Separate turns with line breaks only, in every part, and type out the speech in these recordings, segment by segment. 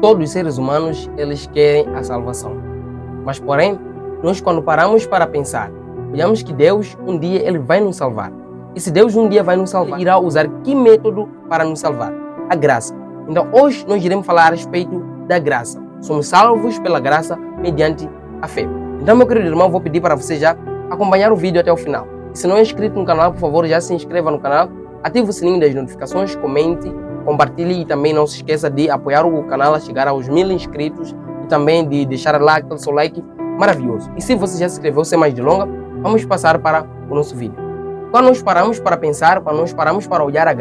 todos os seres humanos, eles querem a salvação. Mas, porém, nós quando paramos para pensar, olhamos que Deus, um dia, Ele vai nos salvar. E se Deus um dia vai nos salvar, irá usar que método para nos salvar? A graça. Então, hoje nós iremos falar a respeito da graça. Somos salvos pela graça mediante a fé. Então, meu querido irmão, vou pedir para você já acompanhar o vídeo até o final. E se não é inscrito no canal, por favor, já se inscreva no canal, ative o sininho das notificações, comente, compartilhe e também não se esqueça de apoiar o canal a chegar aos 1000 inscritos e também de deixar lá aquele seu like maravilhoso. E se você já se inscreveu, sem mais delongas, vamos passar para o nosso vídeo. Quando nós paramos para pensar, quando nós paramos para olhar a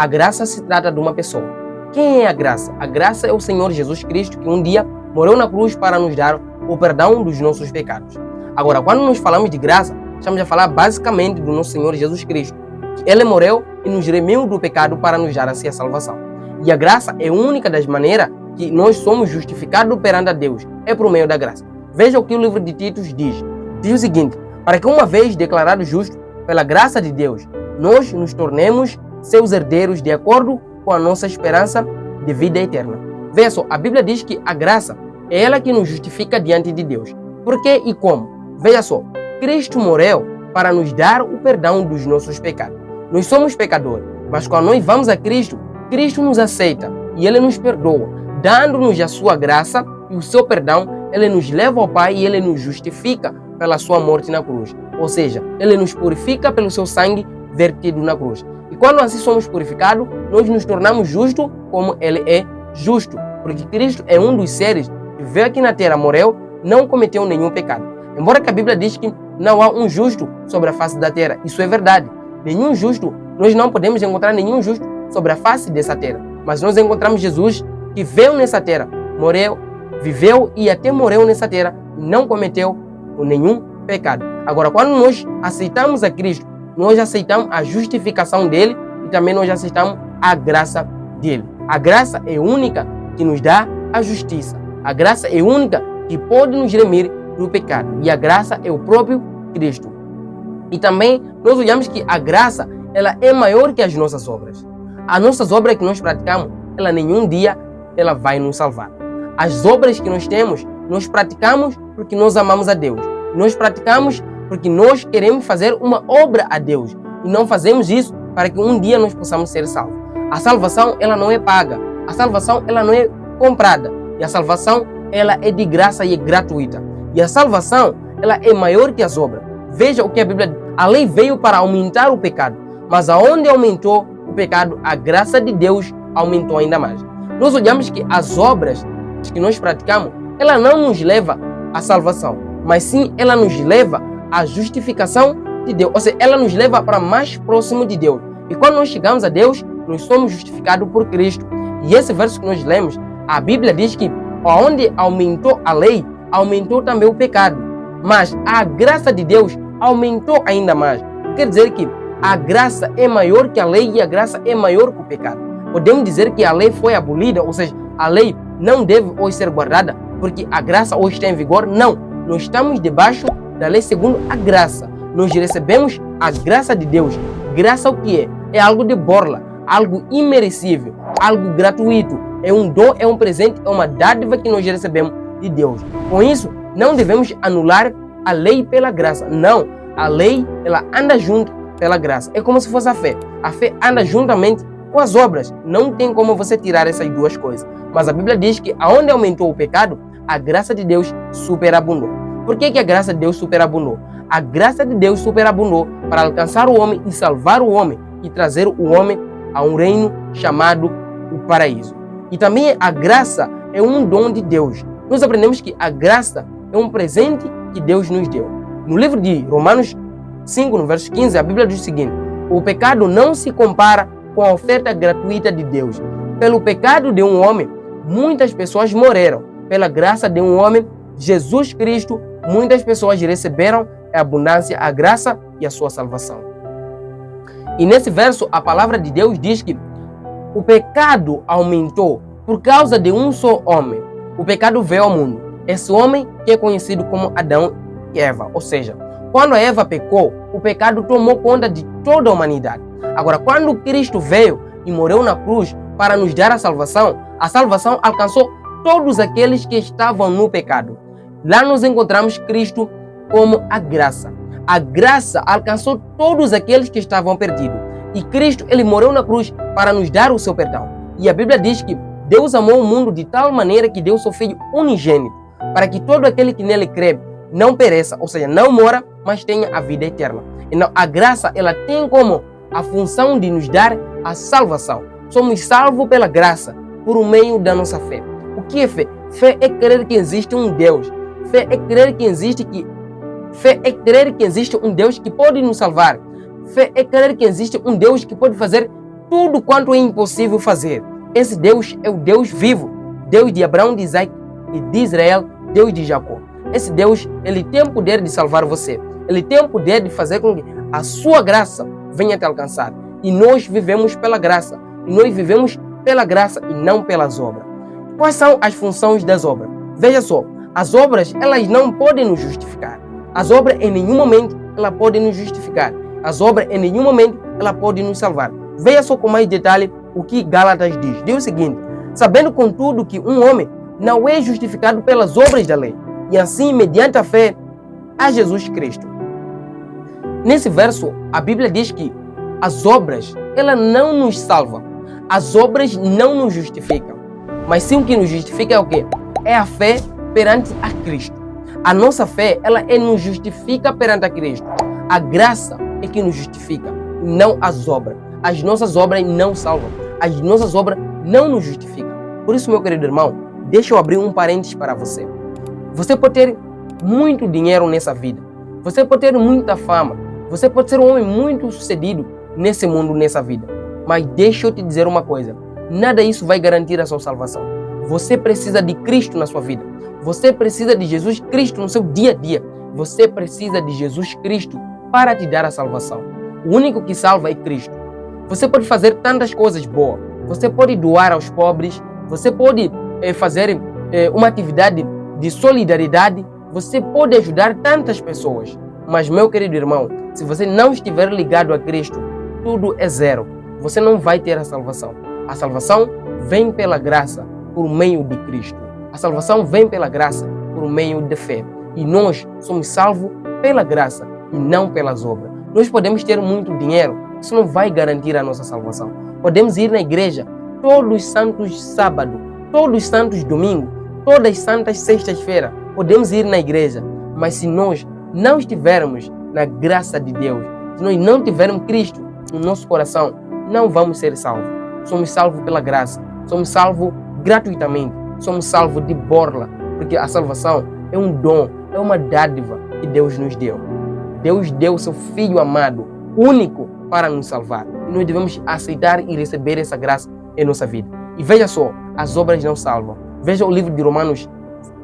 graça se trata de uma pessoa. Quem é a graça? A graça é o Senhor Jesus Cristo, que um dia morreu na cruz para nos dar o perdão dos nossos pecados. Agora, quando nós falamos de graça, estamos a falar basicamente do nosso Senhor Jesus Cristo. Ele morreu e nos remiu do pecado para nos dar assim a salvação. E a graça é a única das maneiras que nós somos justificados perante a Deus. É por meio da graça. Veja o que o livro de Tito diz. Diz o seguinte: para que uma vez declarado justo pela graça de Deus, nós nos tornemos seus herdeiros de acordo com a nossa esperança de vida eterna. Veja só, a Bíblia diz que a graça é ela que nos justifica diante de Deus. Por quê e como? Veja só, Cristo morreu para nos dar o perdão dos nossos pecados. Nós somos pecadores, mas quando nós vamos a Cristo, Cristo nos aceita e Ele nos perdoa, dando-nos a sua graça e o seu perdão. Ele nos leva ao Pai e Ele nos justifica pela sua morte na cruz. Ou seja, Ele nos purifica pelo seu sangue vertido na cruz. E quando assim somos purificados, nós nos tornamos justos como Ele é justo. Porque Cristo é um dos seres que veio aqui na terra, morreu, não cometeu nenhum pecado. Embora que a Bíblia diz que não há um justo sobre a face da terra. Isso é verdade. Nenhum justo, nós não podemos encontrar nenhum justo sobre a face dessa terra. Mas nós encontramos Jesus que veio nessa terra, morreu, viveu e até morreu nessa terra e não cometeu nenhum pecado. Agora, quando nós aceitamos a Cristo, nós aceitamos a justificação dele e também nós aceitamos a graça dele. A graça é única que nos dá a justiça. A graça é única que pode nos remir do pecado. E a graça é o próprio Cristo. E também nós olhamos que a graça ela é maior que as nossas obras. As nossas obras que nós praticamos, ela nenhum dia ela vai nos salvar. As obras que nós temos, nós praticamos porque nós amamos a Deus. Nós praticamos porque nós queremos fazer uma obra a Deus. E não fazemos isso para que um dia nós possamos ser salvos. A salvação ela não é paga. A salvação ela não é comprada. E a salvação ela é de graça e é gratuita. E a salvação ela é maior que as obras. Veja o que a Bíblia diz. A lei veio para aumentar o pecado. Mas aonde aumentou o pecado, a graça de Deus aumentou ainda mais. Nós olhamos que as obras que nós praticamos, ela não nos leva à salvação, mas sim ela nos leva à justificação de Deus. Ou seja, ela nos leva para mais próximo de Deus. E quando nós chegamos a Deus, nós somos justificados por Cristo. E esse verso que nós lemos, a Bíblia diz que onde aumentou a lei, aumentou também o pecado. Mas a graça de Deus aumentou ainda mais. Quer dizer que a graça é maior que a lei e a graça é maior que o pecado. Podemos dizer que a lei foi abolida, ou seja, a lei não deve hoje ser guardada porque a graça hoje está em vigor. Não, nós estamos debaixo da lei segundo a graça. Nós recebemos a graça de Deus. Graça o que é? É algo de borla, algo imerecível, algo gratuito. É um dom, é um presente, é uma dádiva que nós recebemos de Deus. Com isso, não devemos anular a lei pela graça. Não, a lei ela anda junto pela graça. É como se fosse a fé. A fé anda juntamente com as obras. Não tem como você tirar essas duas coisas. Mas a Bíblia diz que aonde aumentou o pecado, a graça de Deus superabundou. Por que a graça de Deus superabundou? A graça de Deus superabundou para alcançar o homem e salvar o homem e trazer o homem a um reino chamado o paraíso. E também a graça é um dom de Deus. Nós aprendemos que a graça é um presente que Deus nos deu. No livro de Romanos 5, no verso 15, a Bíblia diz o seguinte: o pecado não se compara com a oferta gratuita de Deus. Pelo pecado de um homem, muitas pessoas morreram. Pela graça de um homem, Jesus Cristo, muitas pessoas receberam a abundância, a graça e a sua salvação. E nesse verso, a palavra de Deus diz que o pecado aumentou por causa de um só homem. O pecado veio ao mundo. Esse homem que é conhecido como Adão e Eva. Ou seja, quando a Eva pecou, o pecado tomou conta de toda a humanidade. Agora, quando Cristo veio e morreu na cruz para nos dar a salvação alcançou todos aqueles que estavam no pecado. Lá nós encontramos Cristo como a graça. A graça alcançou todos aqueles que estavam perdidos. E Cristo, ele morreu na cruz para nos dar o seu perdão. E a Bíblia diz que Deus amou o mundo de tal maneira que deu seu Filho unigênito, para que todo aquele que nele crê não pereça, ou seja, não mora, mas tenha a vida eterna. Então, a graça, ela tem como a função de nos dar a salvação. Somos salvos pela graça, por meio da nossa fé. O que é fé? Fé é crer que existe um Deus. Fé é crer que existe um Deus que pode nos salvar. Fé é crer que existe um Deus que pode fazer tudo quanto é impossível fazer. Esse Deus é o Deus vivo, Deus de Abraão, de Isaac e de Israel, Deus de Jacó. Esse Deus, ele tem o poder de salvar você. Ele tem o poder de fazer com que a sua graça venha te alcançar. E nós vivemos pela graça. E nós vivemos pela graça e não pelas obras. Quais são as funções das obras? Veja só, as obras, elas não podem nos justificar. As obras, em nenhum momento, elas podem nos justificar. As obras, em nenhum momento, elas podem nos salvar. Veja só com mais detalhe o que Gálatas diz. Diz o seguinte: sabendo contudo que um homem não é justificado pelas obras da lei, e assim, mediante a fé, a Jesus Cristo. Nesse verso, a Bíblia diz que as obras, ela não nos salvam. As obras não nos justificam. Mas sim, o que nos justifica é o quê? É a fé perante a Cristo. A nossa fé, ela nos justifica perante a Cristo. A graça é que nos justifica, não as obras. As nossas obras não salvam. As nossas obras não nos justificam. Por isso, meu querido irmão, deixa eu abrir um parênteses para você. Você pode ter muito dinheiro nessa vida. Você pode ter muita fama. Você pode ser um homem muito sucedido nesse mundo, nessa vida. Mas deixa eu te dizer uma coisa. Nada disso vai garantir a sua salvação. Você precisa de Cristo na sua vida. Você precisa de Jesus Cristo no seu dia a dia. Você precisa de Jesus Cristo para te dar a salvação. O único que salva é Cristo. Você pode fazer tantas coisas boas. Você pode doar aos pobres. Você pode fazer uma atividade de solidariedade. Você pode ajudar tantas pessoas. Mas, meu querido irmão, se você não estiver ligado a Cristo, tudo é zero. Você não vai ter a salvação. A salvação vem pela graça, por meio de Cristo. A salvação vem pela graça, por meio de fé. E nós somos salvos pela graça e não pelas obras. Nós podemos ter muito dinheiro, isso não vai garantir a nossa salvação. Podemos ir na igreja todos os santos sábados, todos os santos domingos, todas as santas sextas-feiras. Podemos ir na igreja, mas se nós não estivermos na graça de Deus, se nós não tivermos Cristo no nosso coração, não vamos ser salvos. Somos salvos pela graça, somos salvos gratuitamente, somos salvos de borla, porque a salvação é um dom, é uma dádiva que Deus nos deu. Deus deu seu Filho amado, único, para nos salvar. E nós devemos aceitar e receber essa graça em nossa vida. E veja só, as obras não salvam. Veja o livro de Romanos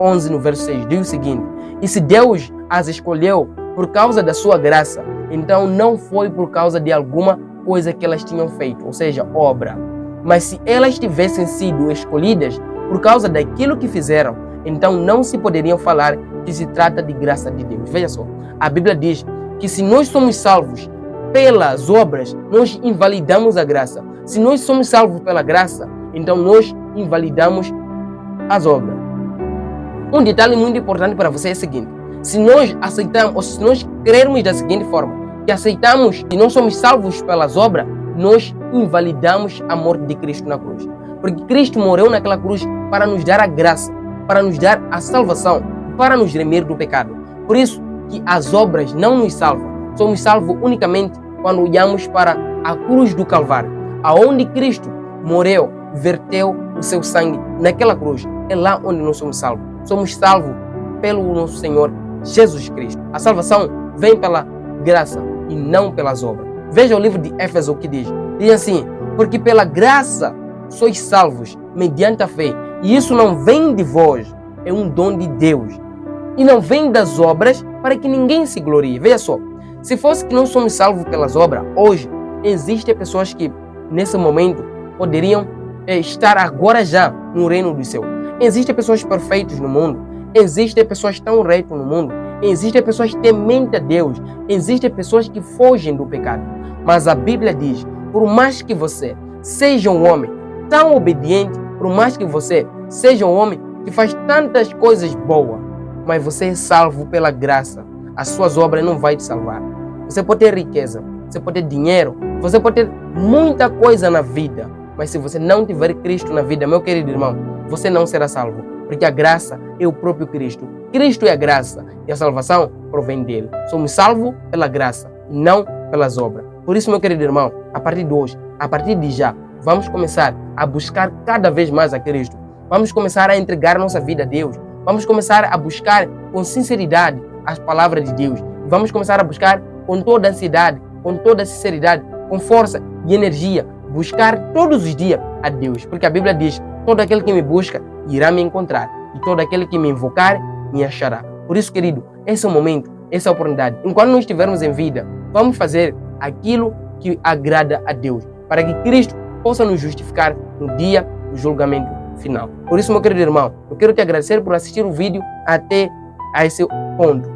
11, no verso 6, diz o seguinte: e se Deus as escolheu por causa da sua graça, então não foi por causa de alguma coisa que elas tinham feito, ou seja, obra. Mas se elas tivessem sido escolhidas por causa daquilo que fizeram, então não se poderiam falar que se trata de graça de Deus. Veja só, a Bíblia diz que se nós somos salvos pelas obras, nós invalidamos a graça. Se nós somos salvos pela graça, então nós invalidamos as obras. Um detalhe muito importante para você é o seguinte: se nós aceitamos, ou se nós crermos da seguinte forma, que aceitamos que nós somos salvos pelas obras, nós invalidamos a morte de Cristo na cruz. Porque Cristo morreu naquela cruz para nos dar a graça, para nos dar a salvação, para nos remir do pecado. Por isso que as obras não nos salvam. Somos salvos unicamente quando olhamos para a cruz do Calvário, aonde Cristo morreu, verteu o seu sangue naquela cruz. É lá onde nós somos salvos. Somos salvos pelo nosso Senhor Jesus Cristo. A salvação vem pela graça e não pelas obras. Veja o livro de Éfeso que diz. Diz assim: porque pela graça sois salvos mediante a fé. E isso não vem de vós, é um dom de Deus. E não vem das obras para que ninguém se glorie. Veja só, se fosse que nós somos salvos pelas obras, hoje existem pessoas que nesse momento poderiam estar agora já no reino do céu. Existem pessoas perfeitas no mundo. Existem pessoas tão retas no mundo. Existem pessoas tementes a Deus. Existem pessoas que fogem do pecado. Mas a Bíblia diz, por mais que você seja um homem tão obediente, por mais que você seja um homem que faz tantas coisas boas, mas você é salvo pela graça. As suas obras não vão te salvar. Você pode ter riqueza, você pode ter dinheiro, você pode ter muita coisa na vida, mas se você não tiver Cristo na vida, meu querido irmão, você não será salvo, porque a graça é o próprio Cristo. Cristo é a graça e a salvação provém dele. Somos salvos pela graça, não pelas obras. Por isso, meu querido irmão, a partir de hoje, a partir de já, vamos começar a buscar cada vez mais a Cristo. Vamos começar a entregar nossa vida a Deus. Vamos começar a buscar com sinceridade as palavras de Deus. Vamos começar a buscar com toda a ansiedade, com toda a sinceridade, com força e energia, buscar todos os dias a Deus. Porque a Bíblia diz, todo aquele que me busca irá me encontrar, e todo aquele que me invocar me achará. Por isso, querido, esse é o momento, essa é a oportunidade. Enquanto nós estivermos em vida, vamos fazer aquilo que agrada a Deus, para que Cristo possa nos justificar no dia do julgamento final. Por isso, meu querido irmão, eu quero te agradecer por assistir o vídeo até a esse ponto.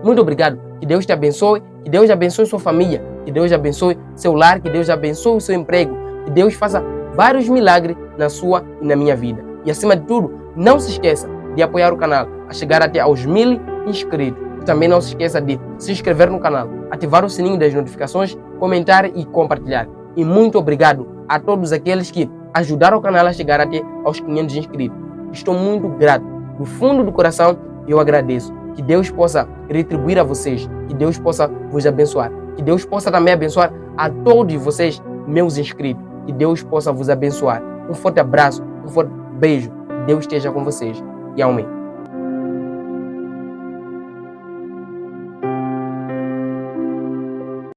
Muito obrigado. Que Deus te abençoe, que Deus abençoe sua família, que Deus abençoe seu lar, que Deus abençoe o seu emprego, que Deus faça vários milagres na sua e na minha vida. E acima de tudo, não se esqueça de apoiar o canal, a chegar até aos 1000 inscritos. E também não se esqueça de se inscrever no canal, ativar o sininho das notificações, comentar e compartilhar. E muito obrigado a todos aqueles que ajudaram o canal a chegar até aos 500 inscritos. Estou muito grato. Do fundo do coração, eu agradeço. Que Deus possa retribuir a vocês. Que Deus possa vos abençoar. Que Deus possa também abençoar a todos vocês, meus inscritos. Que Deus possa vos abençoar. Um forte abraço, um forte beijo. Deus esteja com vocês. E amém.